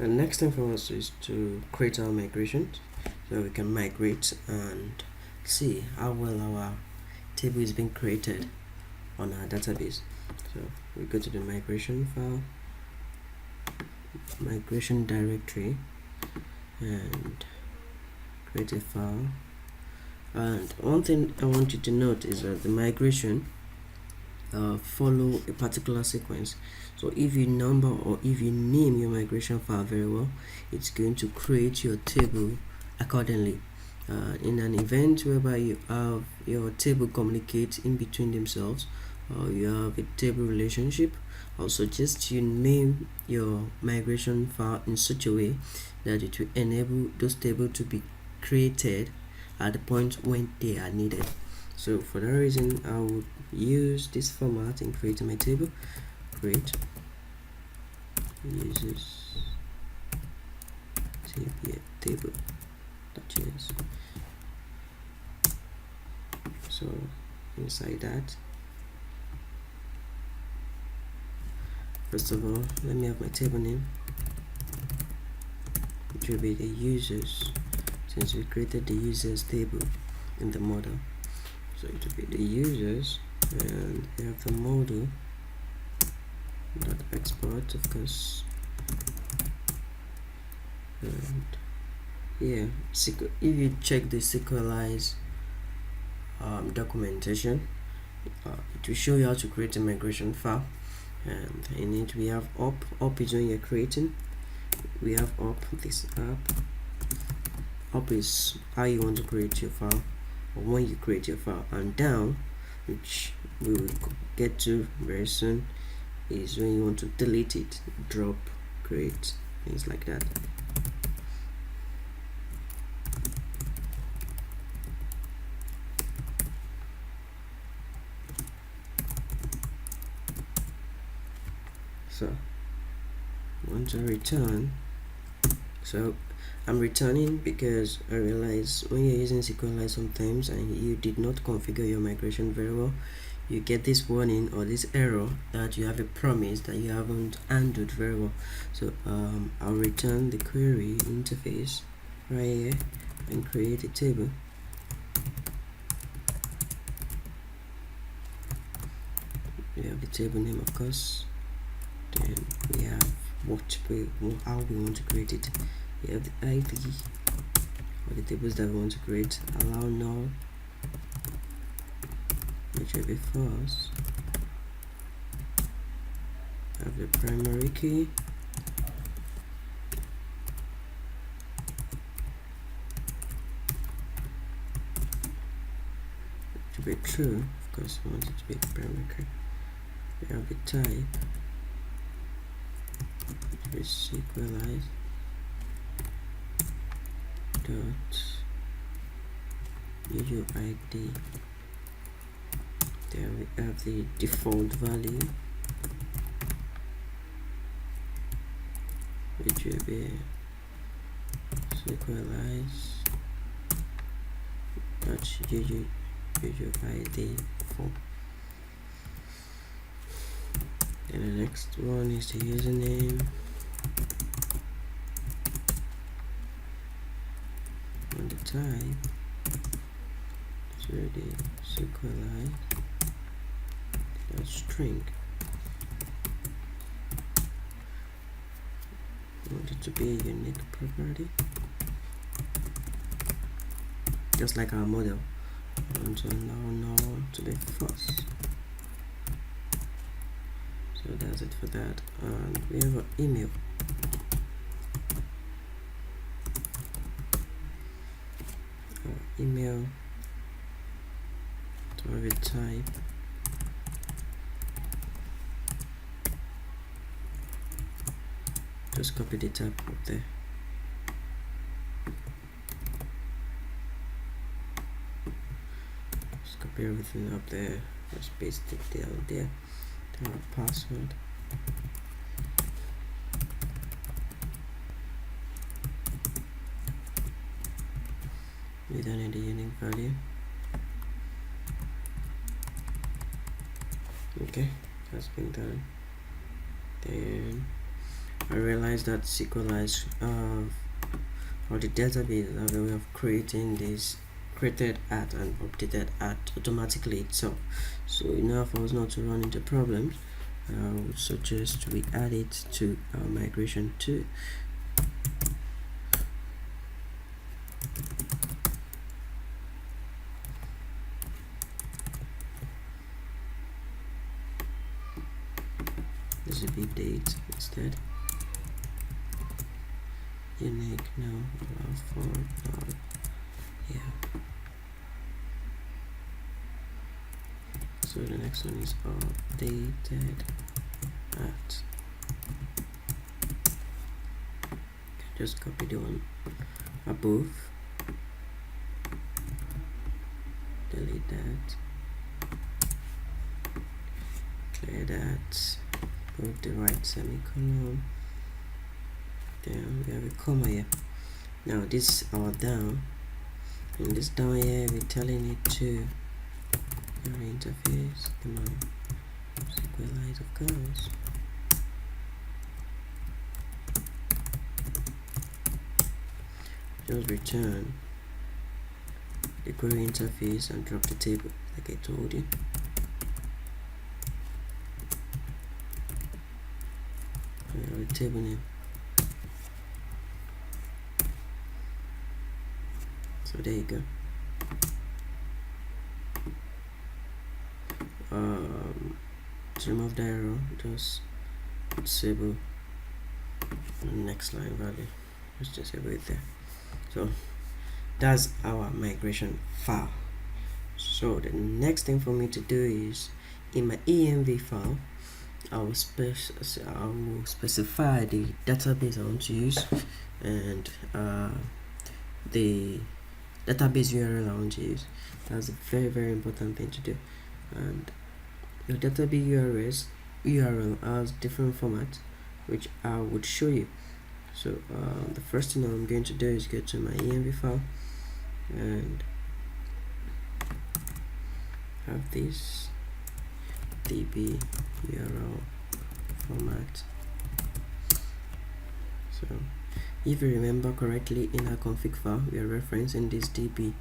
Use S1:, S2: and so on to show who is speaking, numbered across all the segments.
S1: The next thing for us is to create our migration, so we can migrate and see how well our table is being created on our database. So we go to the migration file, migration directory, and create a file. And one thing I want you to note is that the migration follow a particular sequence. So if you number or if you name your migration file very well, it's going to create your table accordingly. In an event whereby you have your table communicate in between themselves, or you have a table relationship, I'll suggest you name your migration file in such a way that it will enable those tables to be created at the point when they are needed. So for that reason, I would use this format in creating my table. Create users table.js. So inside that, first of all, let me have my table name, which will be the users, since we created the users table in the model. So it will be the users, and we have the model dot export, of course. And yeah, if you check the Squelize documentation, it will show you how to create a migration file. And in it we have up is when you're creating. We have this up is how you want to create your file, or when you create your file, and down, which we will get to very soon, is when you want to delete it, drop, create, things like that. So want to return, so I'm returning because I realize when you're using Squelize sometimes and you did not configure your migration very well, you get this warning or this error that you have a promise that you haven't handled very well. So I'll return the query interface right here and create a table. We have the table name, of course. Then we have how we want to create it. We have the ID or the tables that we want to create. Allow null, which will be false. Have the primary key. To be true, of course we want it to be primary key. We have the type, which is Squelize dot UUID. There we have the default value, which will be Squelize dot UUID 4. And the next one is the username, and the type, so the Squelize string. We want it to be a unique property, just like our model. I want to allow null to be false. So that's it for that. And we have an email. Email to have a type, just copy the type up there. Just copy everything up there, just paste it down there. Our password, we don't need a unique value. Okay, that's been done. Then I realized that Squelize or the database have a way of creating this created at and updated at automatically itself. So in order for us not to run into problems, I would suggest we add it to our migration too. This will be date instead. Unique, no, allow for, no, yeah. So the next one is updated at. Just copy the one above, delete that, clear that, put the right semicolon. Then we have a comma here. Now this is our down, and this down here we're telling it to our interface. Come on, Squelize of course. Just return the query interface and drop the table like I told you. The table name. So there you go. To remove the error, just disable the next line value. Just disable it there. So that's our migration file. So the next thing for me to do is in my env file, I will specify the database I want to use and the database URL I want to use. That's a very important thing to do. And your database URL has different formats, which I would show you. So the first thing I'm going to do is go to my env file and have this db URL format. So if you remember correctly, in our config file we are referencing this dev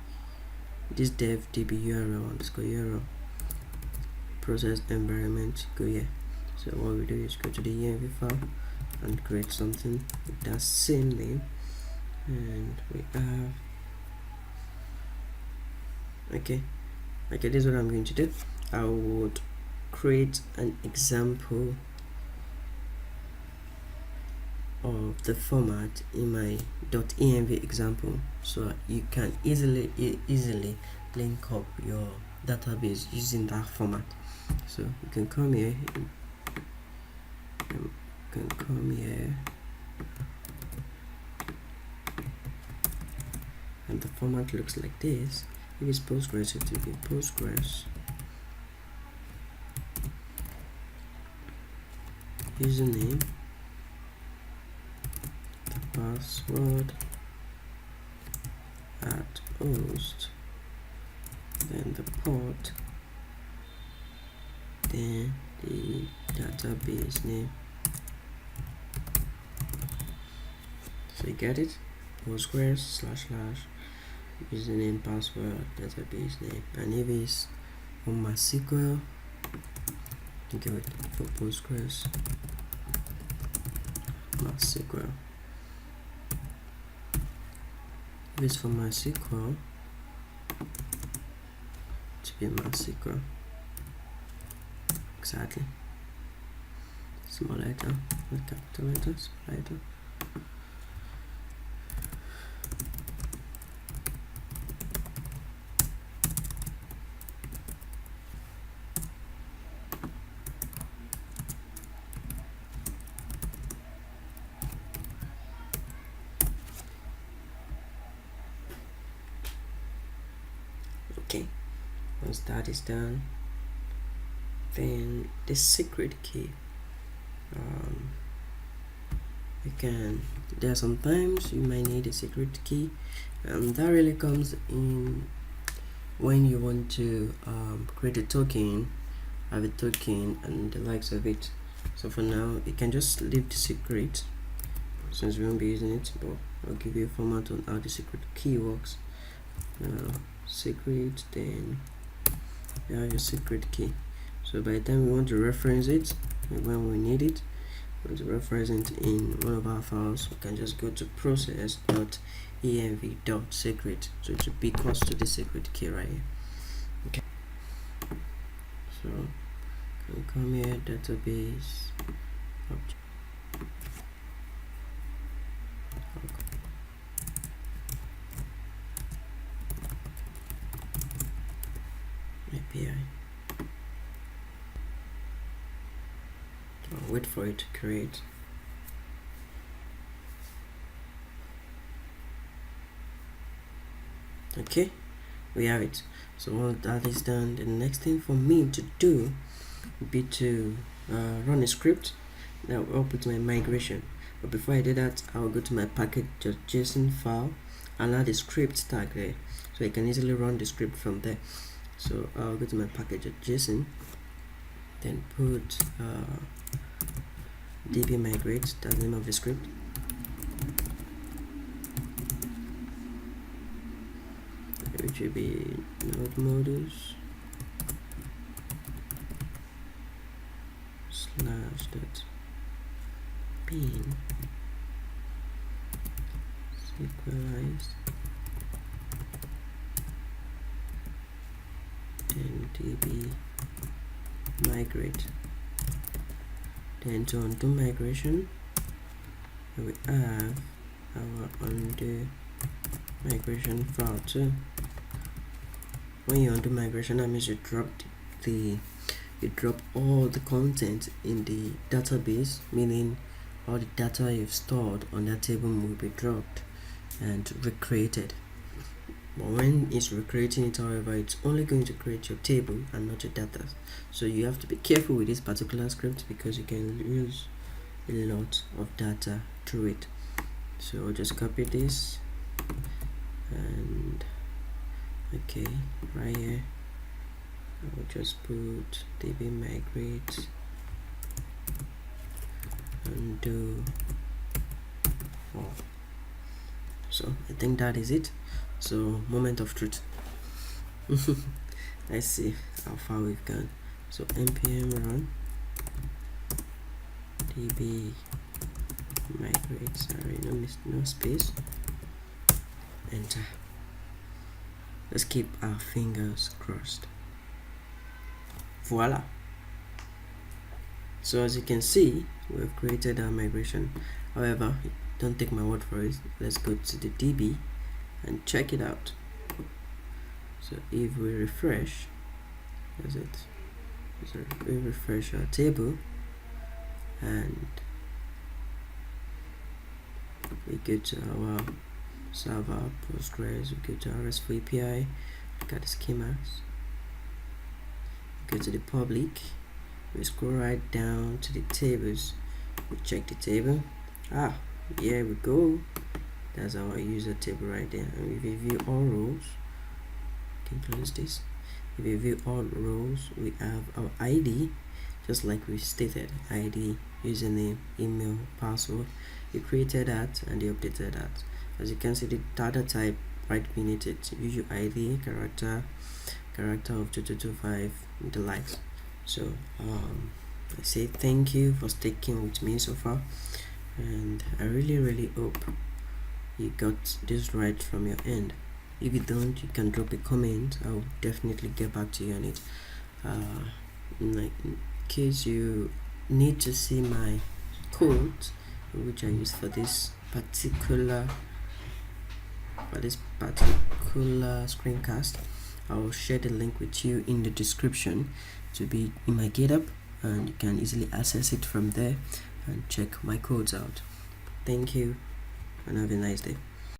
S1: db URL underscore URL process environment. Go here. So what we do is go to the env file and create something with that same name, and we have okay, this is what I'm going to do. I would create an example of the format in my .env example, so you can easily link up your database using that format. So you can come here, and the format looks like this. If it's Postgres, it will be Postgres username, the password at host, then the port, then the database name. So you get it? Postgres / username, password, database name. And if it's on MySQL, you go for Postgres MySQL. If it's for MySQL, to be MySQL. Exactly. Small letter with capital letters, small letter. Okay, once that is done, then the secret key, there are sometimes you might need a secret key, and that really comes in when you want to create a token, have a token and the likes of it. So for now you can just leave the secret since we won't be using it, but I'll give you a format on how the secret key works. Secret, then you have your secret key. So by the time we want to reference it, when we need it, we want to reference it in one of our files, we can just go to process.env.secret. So it will be equals to the secret key right here. Okay. So we'll come here, database, object. API. I'll wait for it to create. Okay, we have it. So once that is done, the next thing for me to do would be to run a script that will help with my migration. But before I do that, I'll go to my package.json file and add a script tag there, so I can easily run the script from there. So I'll go to my package.json, then put db migrate, that's the name of the script. Which will be node modus /bin Squelize and db migrate. Then to undo migration, we have our undo migration file too. When you undo migration, that means you drop all the content in the database, meaning all the data you've stored on that table will be dropped and recreated. But when it's recreating it, however, it's only going to create your table and not your data. So you have to be careful with this particular script because you can lose a lot of data through it. So I'll just copy this and okay, right here I'll just put db migrate undo all. So I think that is it. So moment of truth. Let's see how far we've gone. So npm run db migrate, sorry, no space, enter. Let's keep our fingers crossed. Voila. So as you can see, we've created our migration. However, don't take my word for it. Let's go to the DB and check it out. So if we refresh, that's it. So we refresh our table and we go to our server, Postgres, we go to our Resful API, look at the schemas, we go to the public, we scroll right down to the tables, we check the table. Here we go. That's our user table right there. And if you view all rows, you can close this. If you view all rows, we have our ID, just like we stated, ID, username, email, password. You created that and you updated that. As you can see, the data type right beneath it, UUID, character of 2225, the likes. So I say thank you for sticking with me so far, and I really hope you got this right from your end. If you don't, you can drop a comment. I'll definitely get back to you on it. In case you need to see my code, which I use for this particular screencast, I will share the link with you in the description to be in my GitHub, and you can easily access it from there and check my codes out. Thank you and have a nice day.